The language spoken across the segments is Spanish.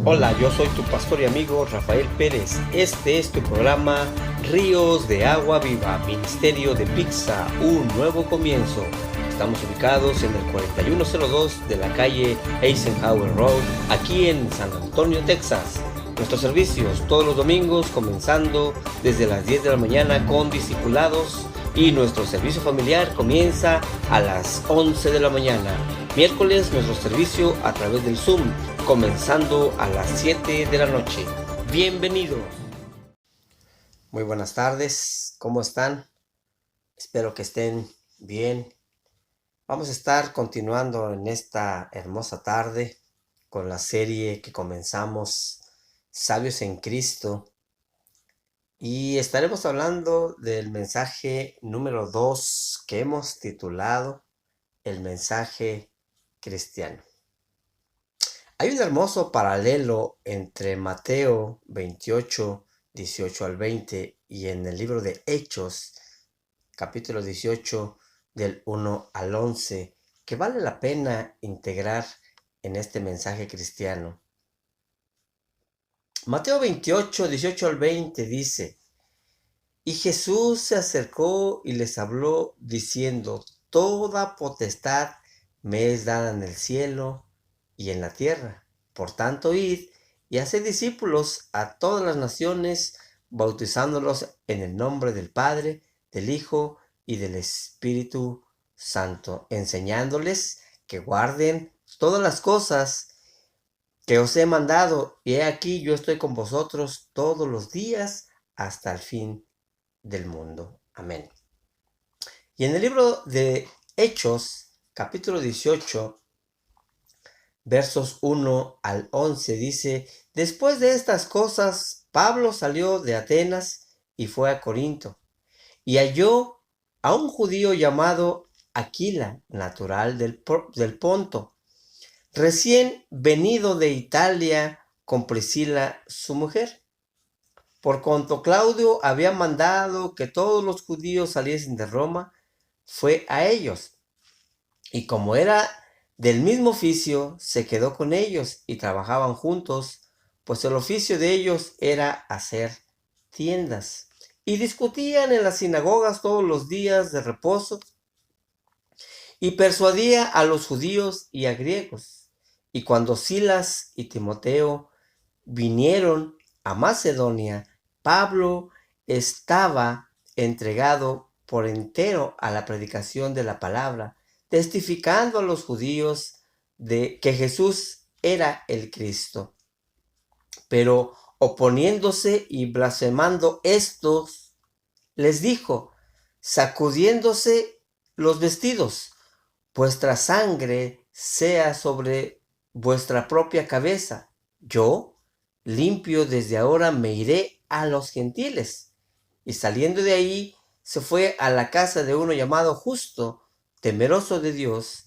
Hola, yo soy tu pastor y amigo Rafael Pérez. Este es tu programa Ríos de Agua Viva, Ministerio de Pizza, un nuevo comienzo. Estamos ubicados en el 4102 de la calle Eisenhower Road, aquí en San Antonio, Texas. Nuestros servicios todos los domingos comenzando desde las 10 de la mañana con discipulados y nuestro servicio familiar comienza a las 11 de la mañana. Miércoles nuestro servicio a través del Zoom comenzando a las 7 de la noche. Bienvenidos. Muy buenas tardes, ¿cómo están? Espero que estén bien. Vamos a estar continuando en esta hermosa tarde con la serie que comenzamos, Sabios en Cristo. Y estaremos hablando del mensaje número 2 que hemos titulado El mensaje cristiano. Hay un hermoso paralelo entre Mateo 28, 18 al 20 y en el libro de Hechos, capítulo 18, del 1 al 11, que vale la pena integrar en este mensaje cristiano. Mateo 28, 18 al 20 dice: Y Jesús se acercó y les habló diciendo: Toda potestad me es dada en el cielo y en la tierra. Por tanto, id y haced discípulos a todas las naciones, bautizándolos en el nombre del Padre, del Hijo y del Espíritu Santo, enseñándoles que guarden todas las cosas que os he mandado, y he aquí yo estoy con vosotros todos los días hasta el fin del mundo. Amén. Y en el libro de Hechos, capítulo 18, versos 1 al 11, dice: Después de estas cosas, Pablo salió de Atenas y fue a Corinto, y halló a un judío llamado Aquila, natural del Ponto, recién venido de Italia con Priscila, su mujer. Por cuanto Claudio había mandado que todos los judíos saliesen de Roma, fue a ellos. Y como era del mismo oficio, se quedó con ellos y trabajaban juntos, pues el oficio de ellos era hacer tiendas. Y discutían en las sinagogas todos los días de reposo, y persuadía a los judíos y a griegos. Y cuando Silas y Timoteo vinieron a Macedonia, Pablo estaba entregado por entero a la predicación de la palabra, testificando a los judíos de que Jesús era el Cristo. Pero oponiéndose y blasfemando estos, les dijo, sacudiéndose los vestidos: vuestra sangre sea sobre vuestra propia cabeza. Yo, limpio desde ahora, me iré a los gentiles. Y saliendo de ahí, se fue a la casa de uno llamado Justo, temeroso de Dios,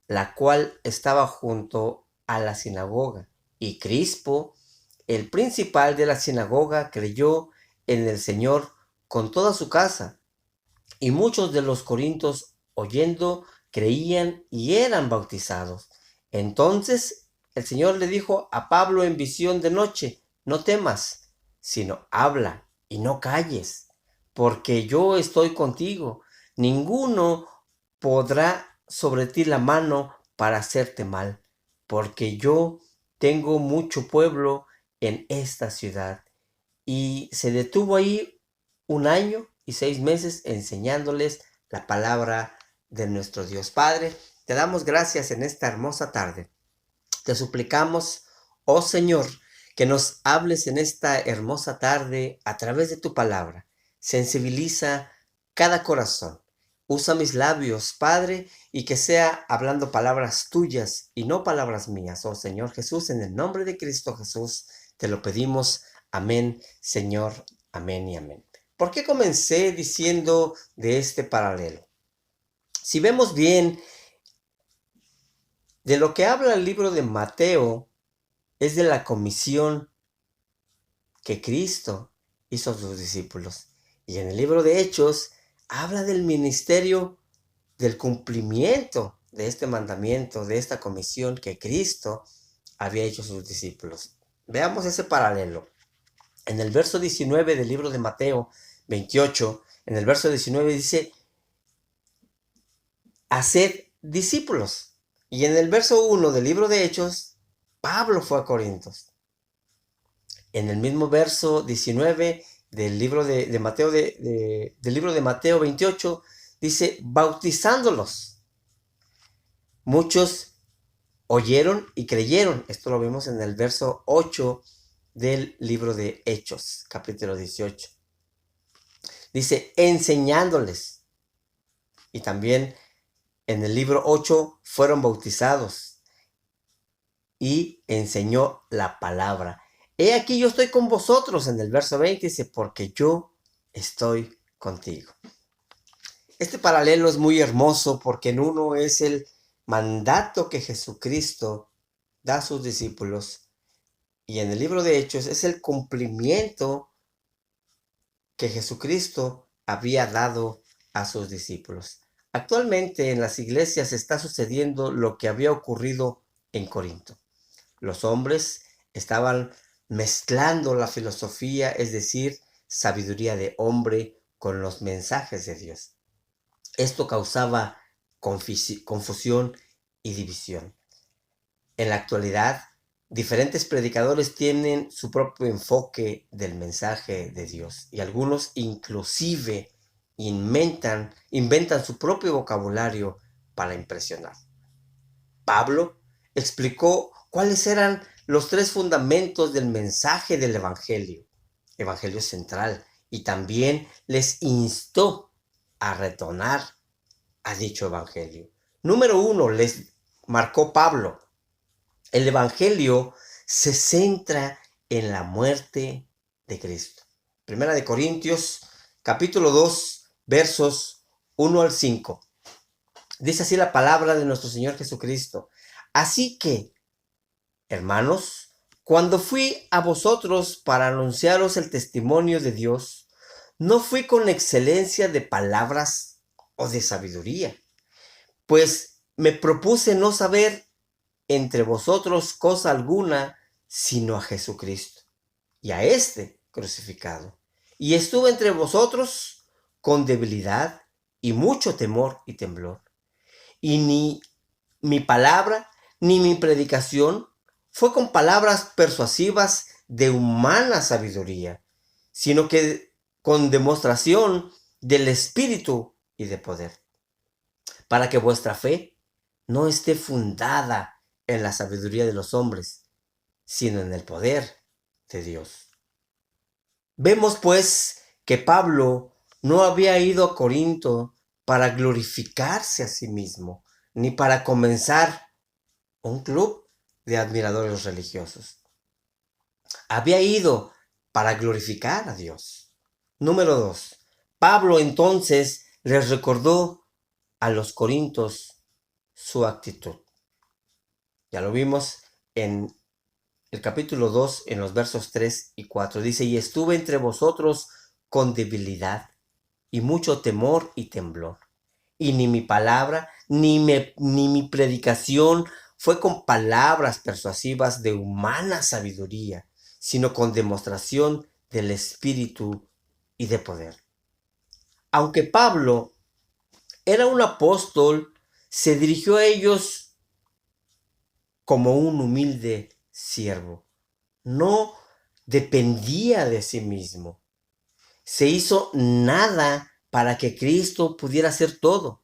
la cual estaba junto a la sinagoga. Y Crispo, el principal de la sinagoga, creyó en el Señor con toda su casa. Y muchos de los corintios, oyendo, creían y eran bautizados. Entonces el Señor le dijo a Pablo en visión de noche: no temas, sino habla y no calles, porque yo estoy contigo. Ninguno podrá sobre ti la mano para hacerte mal, porque yo tengo mucho pueblo en esta ciudad. Y se detuvo ahí 1 año y 6 meses enseñándoles la palabra de nuestro Dios. Padre, te damos gracias en esta hermosa tarde. Te suplicamos, oh Señor, que nos hables en esta hermosa tarde a través de tu palabra. Sensibiliza cada corazón. Usa mis labios, Padre, y que sea hablando palabras tuyas y no palabras mías. Oh Señor Jesús, en el nombre de Cristo Jesús, te lo pedimos. Amén, Señor. Amén y amén. ¿Por qué comencé diciendo de este paralelo? Si vemos bien, de lo que habla el libro de Mateo es de la comisión que Cristo hizo a sus discípulos. Y en el libro de Hechos habla del ministerio, del cumplimiento de este mandamiento, de esta comisión que Cristo había hecho a sus discípulos. Veamos ese paralelo. En el verso 19 del libro de Mateo 28, en el verso 19 dice, haced discípulos. Y en el verso 1 del libro de Hechos, Pablo fue a Corintios. En el mismo verso 19 del libro de Mateo, del libro de Mateo 28, dice, bautizándolos. Muchos oyeron y creyeron. Esto lo vemos en el verso 8 del libro de Hechos, capítulo 18. Dice, enseñándoles. Y también en el libro 8 fueron bautizados y enseñó la palabra. He aquí yo estoy con vosotros, en el verso 20 dice, porque yo estoy contigo. Este paralelo es muy hermoso porque en uno es el mandato que Jesucristo da a sus discípulos y en el libro de Hechos es el cumplimiento que Jesucristo había dado a sus discípulos. Actualmente en las iglesias está sucediendo lo que había ocurrido en Corinto. Los hombres estaban mezclando la filosofía, es decir, sabiduría de hombre, con los mensajes de Dios. Esto causaba confusión y división. En la actualidad, diferentes predicadores tienen su propio enfoque del mensaje de Dios y algunos inclusive inventan su propio vocabulario para impresionar. Pablo explicó cuáles eran los tres fundamentos del mensaje del evangelio central, y también les instó a retornar a dicho evangelio. Número 1, les marcó Pablo, el evangelio se centra en la muerte de Cristo. Primera de Corintios, capítulo 2, versos 1 al 5. Dice así la palabra de nuestro Señor Jesucristo. Así que, hermanos, cuando fui a vosotros para anunciaros el testimonio de Dios, no fui con excelencia de palabras o de sabiduría, pues me propuse no saber entre vosotros cosa alguna, sino a Jesucristo, y a este crucificado. Y estuve entre vosotros con debilidad y mucho temor y temblor. Y ni mi palabra ni mi predicación fue con palabras persuasivas de humana sabiduría, sino que con demostración del Espíritu y de poder, para que vuestra fe no esté fundada en la sabiduría de los hombres, sino en el poder de Dios. Vemos pues que Pablo no había ido a Corinto para glorificarse a sí mismo, ni para comenzar un club de admiradores religiosos. Había ido para glorificar a Dios. Número 2. Pablo entonces les recordó a los corintios su actitud. Ya lo vimos en el capítulo 2, en los versos 3 y 4. Dice, y estuve entre vosotros con debilidad y mucho temor y temblor. Y ni mi palabra, ni mi predicación fue con palabras persuasivas de humana sabiduría, sino con demostración del Espíritu y de poder. Aunque Pablo era un apóstol, se dirigió a ellos como un humilde siervo. No dependía de sí mismo. Se hizo nada para que Cristo pudiera hacer todo.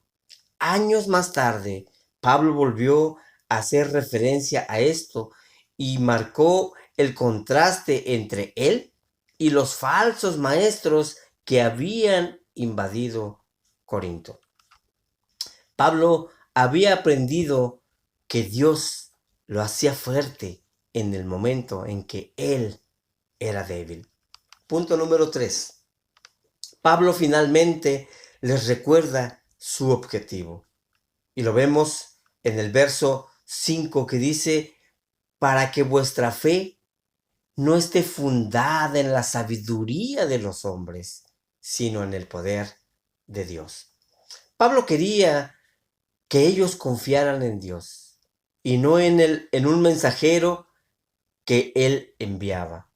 Años más tarde, Pablo volvió a hacer referencia a esto y marcó el contraste entre él y los falsos maestros que habían invadido Corinto. Pablo había aprendido que Dios lo hacía fuerte en el momento en que él era débil. Punto número 3. Pablo finalmente les recuerda su objetivo. Y lo vemos en el verso 5 que dice, para que vuestra fe no esté fundada en la sabiduría de los hombres, sino en el poder de Dios. Pablo quería que ellos confiaran en Dios y no en un mensajero que él enviaba.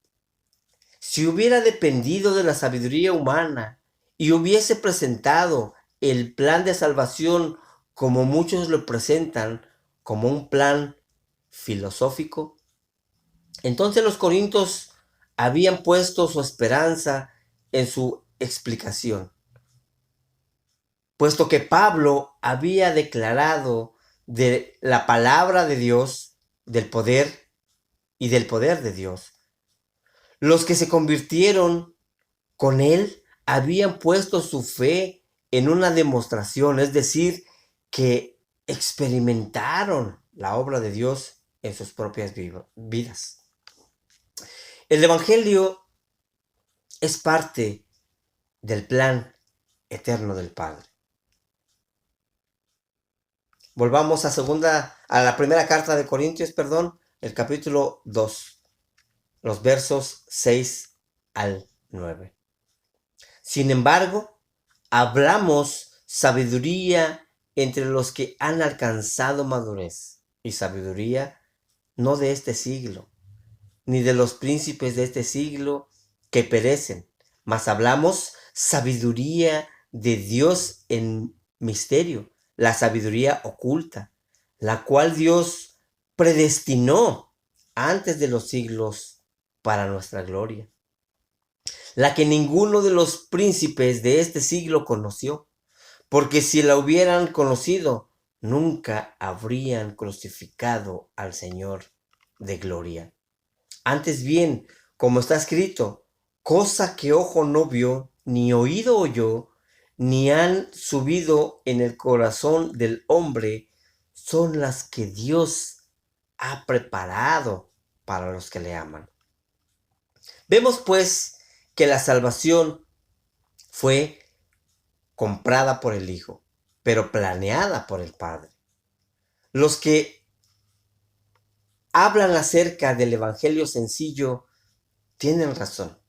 Si hubiera dependido de la sabiduría humana y hubiese presentado el plan de salvación como muchos lo presentan, como un plan filosófico, entonces los corintios habían puesto su esperanza en su explicación, puesto que Pablo había declarado de la palabra de Dios, del poder y del poder de Dios. Los que se convirtieron con él habían puesto su fe en una demostración, es decir, que experimentaron la obra de Dios en sus propias vidas. El Evangelio es parte del plan eterno del Padre. Volvamos a la primera carta de Corintios, el capítulo 2, los versos 6 al 9. Sin embargo, hablamos sabiduría entre los que han alcanzado madurez, y sabiduría no de este siglo, ni de los príncipes de este siglo que perecen, mas hablamos sabiduría de Dios en misterio, la sabiduría oculta, la cual Dios predestinó antes de los siglos para nuestra gloria, la que ninguno de los príncipes de este siglo conoció, porque si la hubieran conocido, nunca habrían crucificado al Señor de gloria. Antes bien, como está escrito, cosa que ojo no vio, ni oído oyó, ni han subido en el corazón del hombre, son las que Dios ha preparado para los que le aman. Vemos pues que la salvación fue comprada por el Hijo, pero planeada por el Padre. Los que hablan acerca del Evangelio sencillo tienen razón,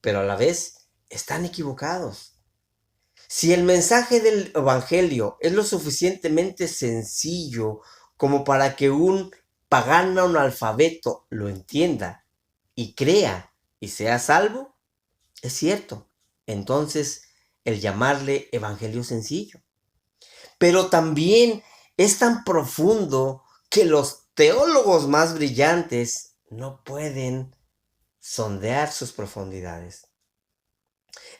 pero a la vez están equivocados. Si el mensaje del Evangelio es lo suficientemente sencillo como para que un pagano analfabeto lo entienda y crea y sea salvo, es cierto. Entonces, el llamarle Evangelio sencillo. Pero también es tan profundo que los teólogos más brillantes no pueden sondear sus profundidades.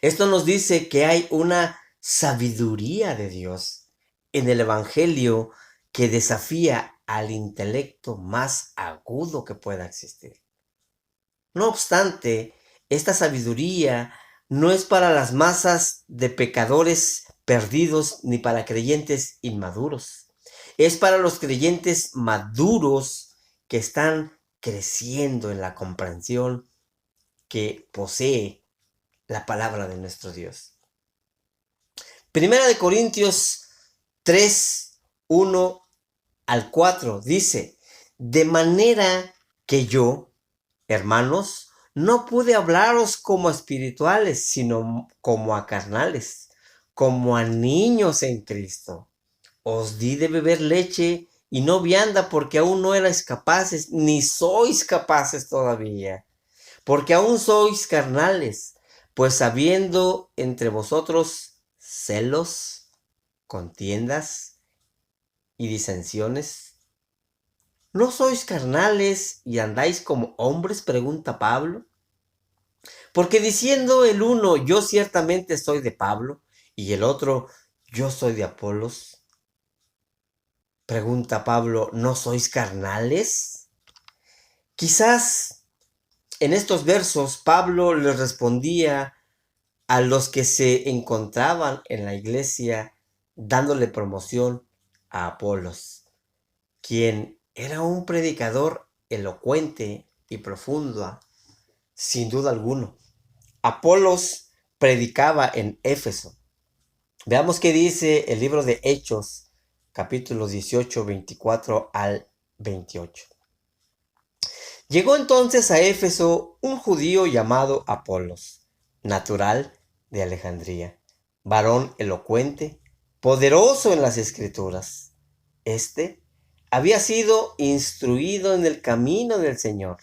Esto nos dice que hay una sabiduría de Dios en el Evangelio que desafía al intelecto más agudo que pueda existir. No obstante, esta sabiduría no es para las masas de pecadores perdidos ni para creyentes inmaduros. Es para los creyentes maduros que están creciendo en la comprensión que posee la palabra de nuestro Dios. Primera de Corintios 3, 1 al 4 dice, de manera que yo, hermanos, no pude hablaros como a espirituales, sino como a carnales, como a niños en Cristo. Os di de beber leche y no vianda porque aún no erais capaces, ni sois capaces todavía, porque aún sois carnales, pues habiendo entre vosotros celos, contiendas y disensiones, ¿no sois carnales y andáis como hombres? Pregunta Pablo. Porque diciendo el uno, yo ciertamente soy de Pablo, y el otro, yo soy de Apolos. Pregunta Pablo, ¿no sois carnales? Quizás en estos versos Pablo les respondía a los que se encontraban en la iglesia dándole promoción a Apolos, quien era un predicador elocuente y profundo, sin duda alguno. Apolos predicaba en Éfeso. Veamos qué dice el libro de Hechos, capítulo 18, 24 al 28. Llegó entonces a Éfeso un judío llamado Apolos, natural de Alejandría, varón elocuente, poderoso en las escrituras. Este había sido instruido en el camino del Señor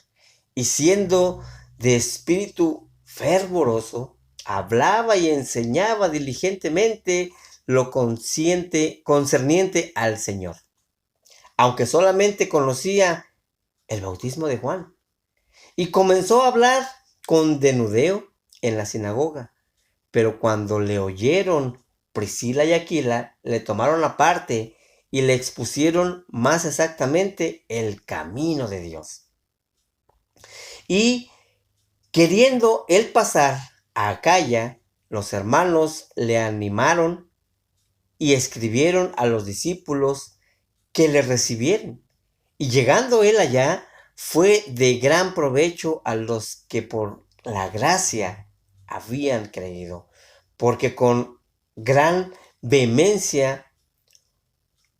y siendo de espíritu fervoroso, hablaba y enseñaba diligentemente lo concerniente al Señor, aunque solamente conocía el bautismo de Juan. Y comenzó a hablar con denudeo en la sinagoga. Pero cuando le oyeron Priscila y Aquila, le tomaron aparte y le expusieron más exactamente el camino de Dios. Y queriendo él pasar a Acaya, los hermanos le animaron y escribieron a los discípulos que le recibieran. Y llegando él allá, fue de gran provecho a los que por la gracia habían creído, porque con gran vehemencia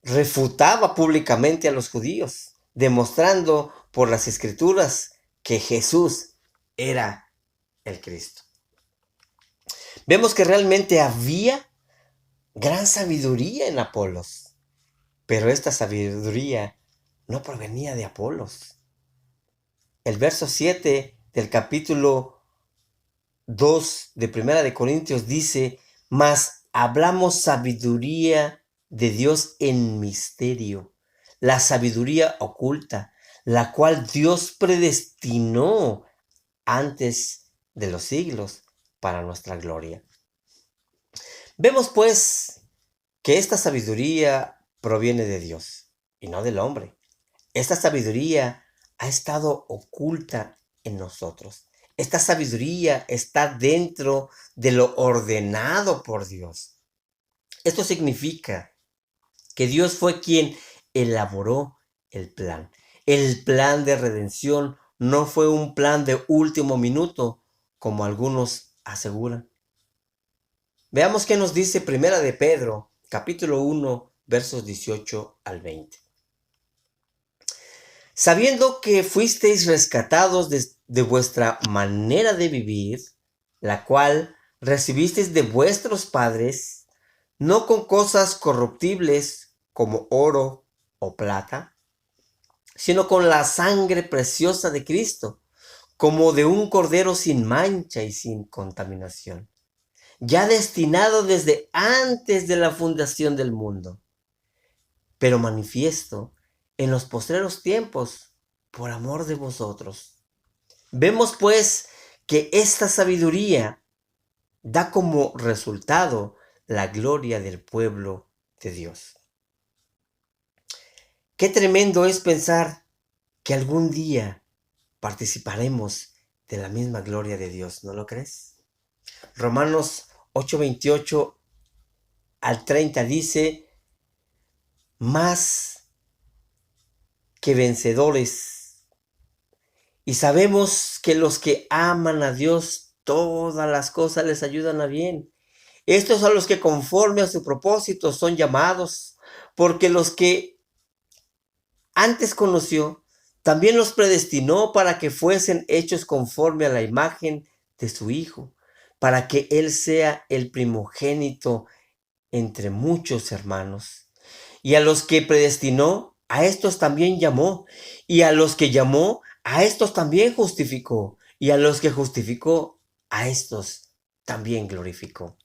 refutaba públicamente a los judíos, demostrando por las escrituras que Jesús era el Cristo. Vemos que realmente había gran sabiduría en Apolos, pero esta sabiduría no provenía de Apolos. El verso 7 del capítulo 2 de Primera de Corintios dice: mas hablamos sabiduría de Dios en misterio, la sabiduría oculta, la cual Dios predestinó antes de los siglos para nuestra gloria. Vemos pues que esta sabiduría proviene de Dios y no del hombre. Esta sabiduría ha estado oculta en nosotros. Esta sabiduría está dentro de lo ordenado por Dios. Esto significa que Dios fue quien elaboró el plan. El plan de redención no fue un plan de último minuto, como algunos aseguran. Veamos qué nos dice Primera de Pedro, capítulo 1, versos 18 al 20. Sabiendo que fuisteis rescatados de vuestra manera de vivir, la cual recibisteis de vuestros padres, no con cosas corruptibles como oro o plata, sino con la sangre preciosa de Cristo, como de un cordero sin mancha y sin contaminación, ya destinado desde antes de la fundación del mundo, pero manifiesto en los postreros tiempos por amor de vosotros. Vemos pues que esta sabiduría da como resultado la gloria del pueblo de Dios. Qué tremendo es pensar que algún día participaremos de la misma gloria de Dios, ¿no lo crees? Romanos 8:28 al 30 dice: más que vencedores, y sabemos que los que aman a Dios, todas las cosas les ayudan a bien. Estos son los que conforme a su propósito son llamados, porque los que antes conoció, también los predestinó para que fuesen hechos conforme a la imagen de su Hijo, para que Él sea el primogénito entre muchos hermanos. Y a los que predestinó, a estos también llamó. Y a los que llamó, a estos también justificó. Y a los que justificó, a estos también glorificó.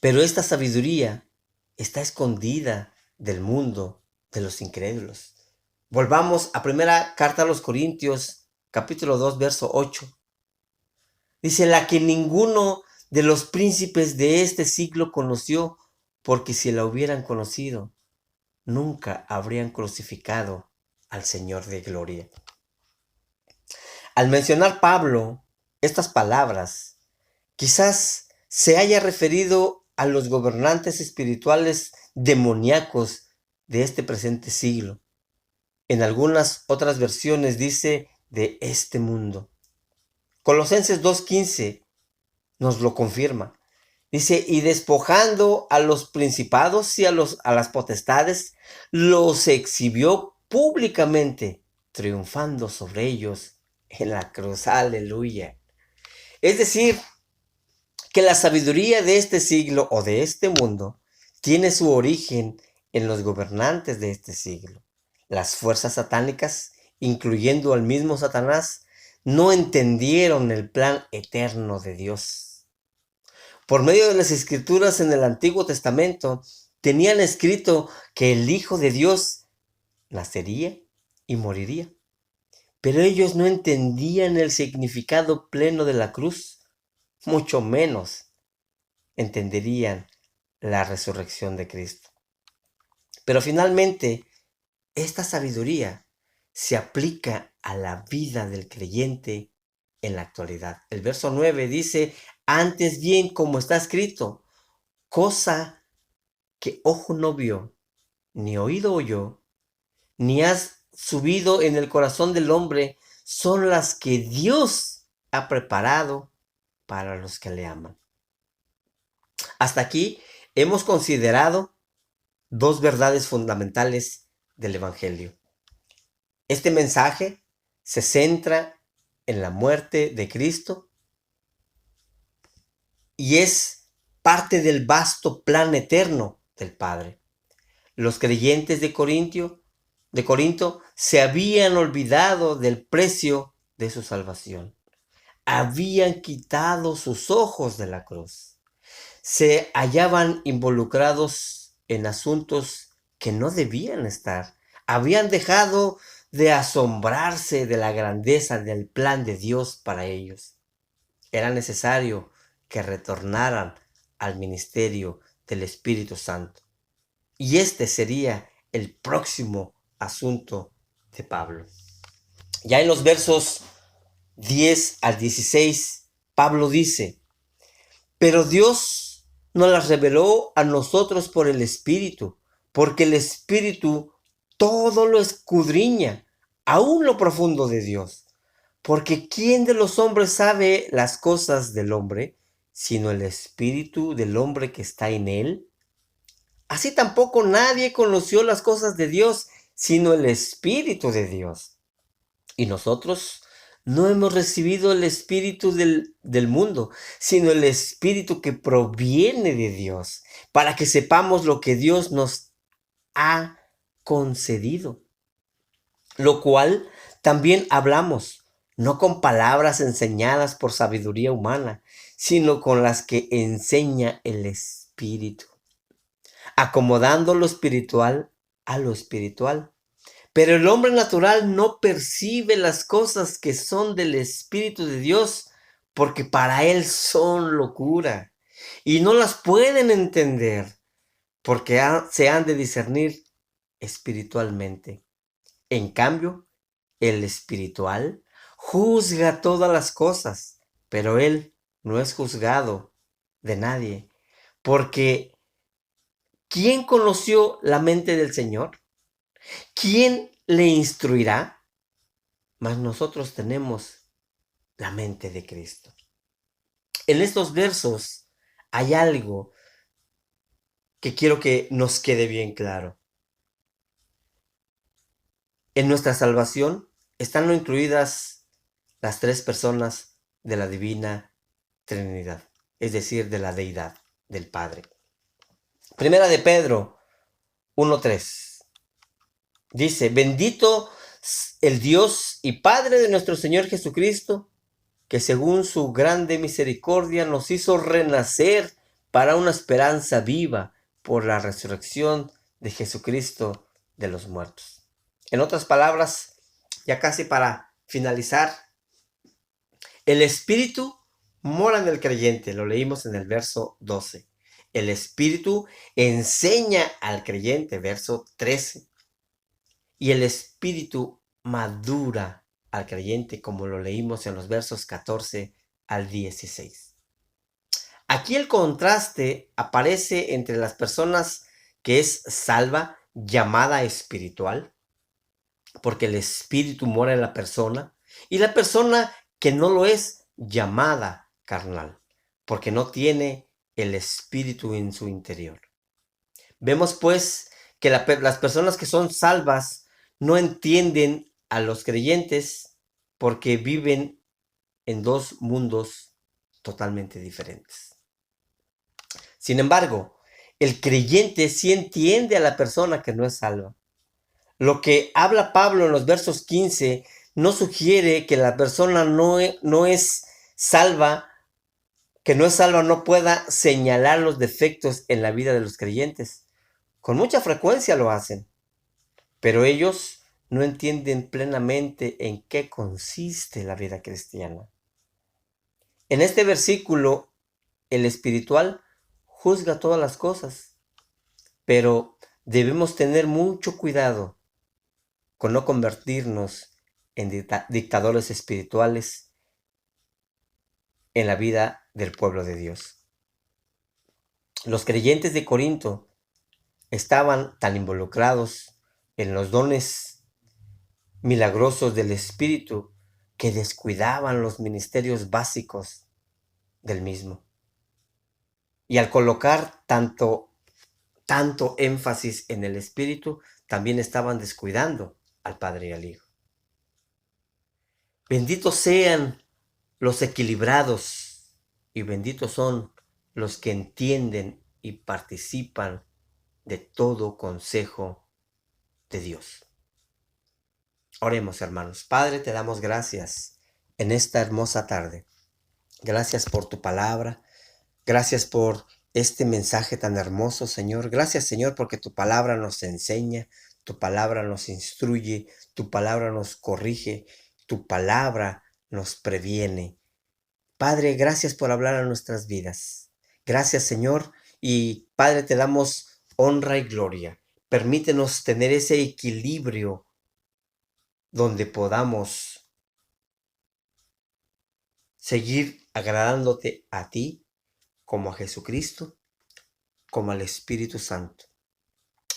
Pero esta sabiduría está escondida del mundo de los incrédulos. Volvamos a primera carta a los Corintios, capítulo 2, verso 8. Dice: la que ninguno de los príncipes de este siglo conoció, porque si la hubieran conocido, nunca habrían crucificado al Señor de gloria. Al mencionar Pablo estas palabras, quizás se haya referido a los gobernantes espirituales demoníacos de este presente siglo. En algunas otras versiones dice de este mundo. Colosenses 2:15 nos lo confirma. Dice: y despojando a los principados y a las potestades, los exhibió públicamente, triunfando sobre ellos en la cruz. Aleluya. Es decir, que la sabiduría de este siglo o de este mundo tiene su origen en los gobernantes de este siglo, las fuerzas satánicas incluyendo al mismo Satanás, no entendieron el plan eterno de Dios. Por medio de las escrituras en el Antiguo Testamento, tenían escrito que el Hijo de Dios nacería y moriría. Pero ellos no entendían el significado pleno de la cruz, mucho menos entenderían la resurrección de Cristo. Pero finalmente, esta sabiduría se aplica a la vida del creyente en la actualidad. El verso 9 dice, antes bien, como está escrito, cosa que ojo no vio, ni oído oyó, ni has subido en el corazón del hombre, son las que Dios ha preparado para los que le aman. Hasta aquí hemos considerado dos verdades fundamentales del Evangelio. Este mensaje se centra en la muerte de Cristo y es parte del vasto plan eterno del Padre. Los creyentes de Corinto se habían olvidado del precio de su salvación. Habían quitado sus ojos de la cruz. Se hallaban involucrados en asuntos que no debían estar. Habían dejado de asombrarse de la grandeza del plan de Dios para ellos. Era necesario que retornaran al ministerio del Espíritu Santo. Y este sería el próximo asunto de Pablo. Ya en los versos 10 al 16, Pablo dice, pero Dios nos las reveló a nosotros por el Espíritu, porque el Espíritu todo lo escudriña, aún lo profundo de Dios. Porque ¿quién de los hombres sabe las cosas del hombre, sino el Espíritu del hombre que está en él? Así tampoco nadie conoció las cosas de Dios, sino el Espíritu de Dios. Y nosotros no hemos recibido el Espíritu del mundo, sino el Espíritu que proviene de Dios, para que sepamos lo que Dios nos ha concedido. Lo cual también hablamos, no con palabras enseñadas por sabiduría humana, sino con las que enseña el Espíritu, acomodando lo espiritual a lo espiritual. Pero el hombre natural no percibe las cosas que son del Espíritu de Dios, porque para él son locura, y no las pueden entender, porque se han de discernir espiritualmente. En cambio, el espiritual juzga todas las cosas, pero él no es juzgado de nadie, porque ¿quién conoció la mente del Señor? ¿Quién le instruirá? Mas nosotros tenemos la mente de Cristo. En estos versos hay algo que quiero que nos quede bien claro. En nuestra salvación están incluidas las tres personas de la divina Trinidad, es decir, de la deidad del Padre. Primera de Pedro 1:3 dice, bendito el Dios y Padre de nuestro Señor Jesucristo, que según su grande misericordia nos hizo renacer para una esperanza viva por la resurrección de Jesucristo de los muertos. En otras palabras, ya casi para finalizar, el Espíritu mora en el creyente, lo leímos en el verso 12. El Espíritu enseña al creyente, verso 13. Y el Espíritu madura al creyente, como lo leímos en los versos 14 al 16. Aquí el contraste aparece entre las personas que es salva, llamada espiritual, porque el Espíritu mora en la persona, y la persona que no lo es, llamada carnal, porque no tiene el Espíritu en su interior. Vemos pues que las personas que son salvas no entienden a los creyentes porque viven en dos mundos totalmente diferentes. Sin embargo, el creyente sí entiende a la persona que no es salva. Lo que habla Pablo en los versos 15 no sugiere que la persona no es salva, que no es salva, no pueda señalar los defectos en la vida de los creyentes. Con mucha frecuencia lo hacen, pero ellos no entienden plenamente en qué consiste la vida cristiana. En este versículo, el espiritual juzga todas las cosas, pero debemos tener mucho cuidado con no convertirnos en dictadores espirituales en la vida del pueblo de Dios. Los creyentes de Corinto estaban tan involucrados en los dones milagrosos del Espíritu que descuidaban los ministerios básicos del mismo. Y al colocar tanto énfasis en el Espíritu, también estaban descuidando al Padre y al Hijo. Benditos sean los equilibrados y benditos son los que entienden y participan de todo consejo de Dios. Oremos, hermanos. Padre, te damos gracias en esta hermosa tarde. Gracias por tu palabra. Gracias por este mensaje tan hermoso, Señor. Gracias, Señor, porque tu palabra nos enseña, tu palabra nos instruye, tu palabra nos corrige, tu palabra nos previene. Padre, gracias por hablar a nuestras vidas. Gracias, Señor, y Padre, te damos honra y gloria. Permítenos tener ese equilibrio donde podamos seguir agradándote a ti, como a Jesucristo, como al Espíritu Santo.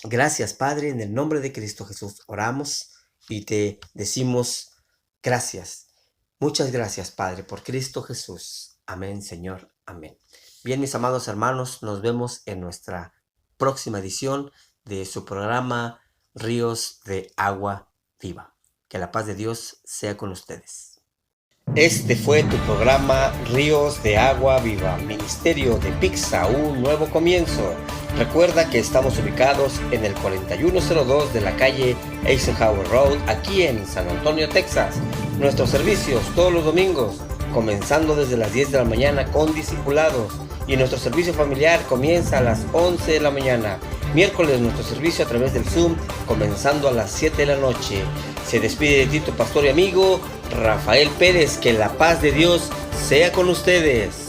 Gracias, Padre, en el nombre de Cristo Jesús oramos y te decimos gracias. Muchas gracias, Padre, por Cristo Jesús. Amén, Señor. Amén. Bien, mis amados hermanos, nos vemos en nuestra próxima edición de su programa Ríos de Agua Viva. Que la paz de Dios sea con ustedes. Este fue tu programa Ríos de Agua Viva, Ministerio de Pixa, un nuevo comienzo. Recuerda que estamos ubicados en el 4102 de la calle Eisenhower Road, aquí en San Antonio, Texas. Nuestros servicios todos los domingos, comenzando desde las 10 de la mañana con discipulados. Y nuestro servicio familiar comienza a las 11 de la mañana. Miércoles nuestro servicio a través del Zoom, comenzando a las 7 de la noche. Se despide de ti tu pastor y amigo, Rafael Pérez. Que la paz de Dios sea con ustedes.